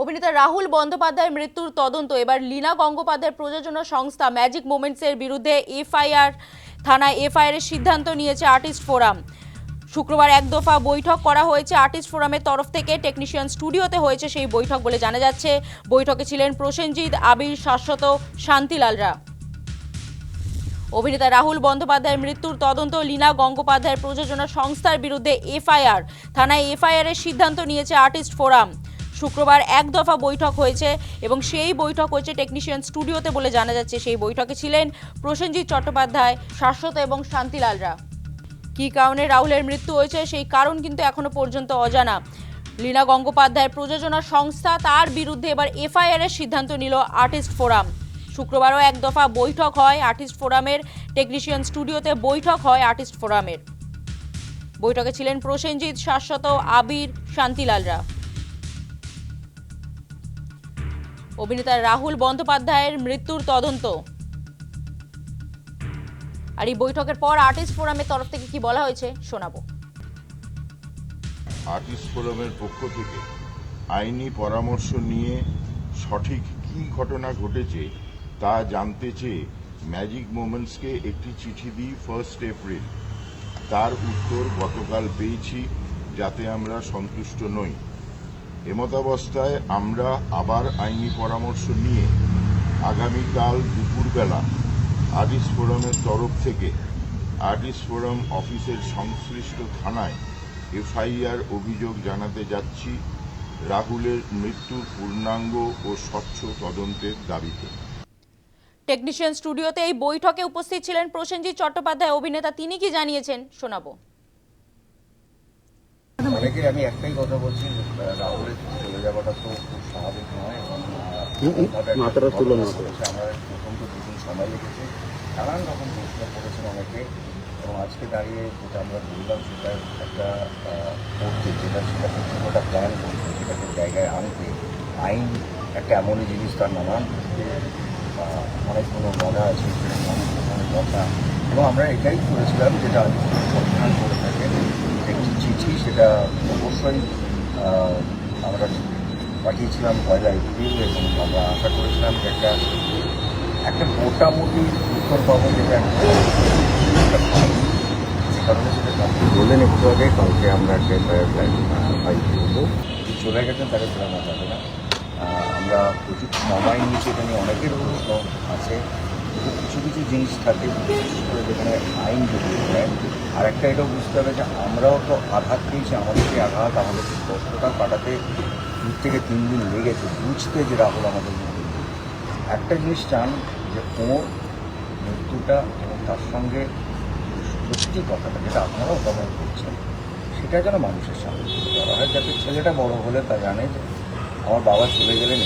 অভিনেতা রাহুল বন্দ্যোপাধ্যায়ের মৃত্যুর তদন্ত এবার লীনা গঙ্গোপাধ্যায়ের প্রযোজনা সংস্থা ম্যাজিক মোমেন্টসের বিরুদ্ধে থানায় এফআইআর এর সিদ্ধান্ত নিয়েছে আর্টিস্ট ফোরাম। শুক্রবার এক দফা বৈঠক করা হয়েছে আর্টিস্ট ফোরামের তরফ থেকে। টেকনিশিয়ান স্টুডিওতে হয়েছে সেই বৈঠক বলে জানা যাচ্ছে। বৈঠকে ছিলেন প্রসেনজিৎ, আবির, শাশ্বত, শান্তিলালরা। অভিনেতা রাহুল বন্দ্যোপাধ্যায়ের মৃত্যুর তদন্ত লীনা গঙ্গোপাধ্যায়ের প্রযোজনা সংস্থার বিরুদ্ধে এফআইআর থানায় এফআইআর এর সিদ্ধান্ত নিয়েছে আর্টিস্ট ফোরাম। শুক্রবার এক দফা বৈঠক হয়েছে এবং সেই বৈঠক হয়েছে টেকনিশিয়ান স্টুডিওতে বলে জানা যাচ্ছে। সেই বৈঠকে ছিলেন প্রসেনজিৎ চট্টোপাধ্যায়, শাশ্বত এবং শান্তিলালরা। কী কারণে রাহুলের মৃত্যু হয়েছে সেই কারণ কিন্তু এখনো পর্যন্ত অজানা। লীনা গঙ্গোপাধ্যায়ের প্রযোজনা সংস্থা তার বিরুদ্ধে এবার এফআইআর এর সিদ্ধান্ত নিল আর্টিস্ট ফোরাম। শুক্রবারও এক দফা বৈঠক হয় আর্টিস্ট ফোরামের। টেকনিশিয়ান স্টুডিওতে বৈঠক হয় আর্টিস্ট ফোরামের। বৈঠকে ছিলেন প্রসেনজিৎ, শাশ্বত, আবির, শান্তিলালরা। অভিনেতা রাহুল বন্দ্যোপাধ্যায়ের মৃত্যুর তদন্ত। আর এই বৈঠকের পর আর্টিস্ট ফোরামের তরফ থেকে কি বলা হয়েছে শোনাবো। আর্টিস্ট ফোরামের পক্ষ থেকে আইনি পরামর্শ নিয়ে সঠিক কী ঘটনা ঘটেছে তা জানতে চেয়ে ম্যাজিক মোমেন্টসকে একটি চিঠি দিই 1 এপ্রিল। তার উত্তর গতকাল পেয়েছি, যাতে আমরা সন্তুষ্ট নই। এমতাবস্থায় আমরা আবার আইনি পরামর্শ নিয়ে আগামীকাল দুপুরবেলা আর্টিস্ট ফোরামের তরফ থেকে আর্টিস্ট ফোরাম অফিসের সংশ্লিষ্ট থানায় এফআইআর অভিযোগ জানাতে যাচ্ছি রাহুলের মৃত্যুর পূর্ণাঙ্গ ও স্বচ্ছ তদন্তের দাবিতে। টেকনিশিয়ান স্টুডিওতে এই বৈঠকে উপস্থিত ছিলেন প্রসেনজিৎ চট্টোপাধ্যায় অভিনেতা। তিনি কি জানিয়েছেন শোনাবো। অনেকে আমি একটাই কথা বলছি, রাহুলের চলে যাওয়াটা তো খুব স্বাভাবিক নয় এবং আমরা প্রথম তো দুদিন সময় লেগেছে, নানান রকম প্রশ্ন করেছেন অনেকে, এবং আজকে দাঁড়িয়ে যেটা আমরা বললাম সেটা একটা করতে সেটা একটা প্ল্যান করতে, সেটাকে জায়গায় আনতে আইন একটা এমনই জিনিস, তার নানান অনেকগুলো মজা আছে, অনেক কথা, এবং আমরা এটাই করেছিলাম যেটা সমাধান করে থাকে একটি চিঠি, সেটা অবশ্যই আমরা পাঠিয়েছিলাম 1 এপ্রিল, এবং আমরা আশা করেছিলাম যে একটা মোটামুটি উত্তর পাবো, যেটা পাইনি। যে কারণে সেটা আপনি বললেন একটু আগে, কালকে আমরা একটা এফআইআর ফাইল করবো। চলে গেছেন তাকে ফেরানো যাবে না। আমরা প্রচুর সময় নিয়েছি, এটা নিয়ে অনেকের প্রশ্ন আছে, কিন্তু কিছু কিছু জিনিস থাকে বিশেষ করে যেখানে আইন যদি দেয়। আর একটা এটাও বুঝতে হবে যে আমরাও তো আঘাত পেয়েছি, আমাদের সেই আঘাত, আমাদের সেই কষ্টটা কাটাতে 2 থেকে 3 দিন লেগেছে বুঝতে যে রাহুল আমাদের মধ্যে। একটা জিনিস চান যে ওর মৃত্যুটা এবং তার সঙ্গে সত্যি কথাটা যেটা আপনারাও কমেন্ট করছেন, সেটা যেন মানুষের সামনে তুলে ধরা হয়, যাতে ছেলেটা বড় হলে তা জানে যে আমার বাবা চলে গেলেন।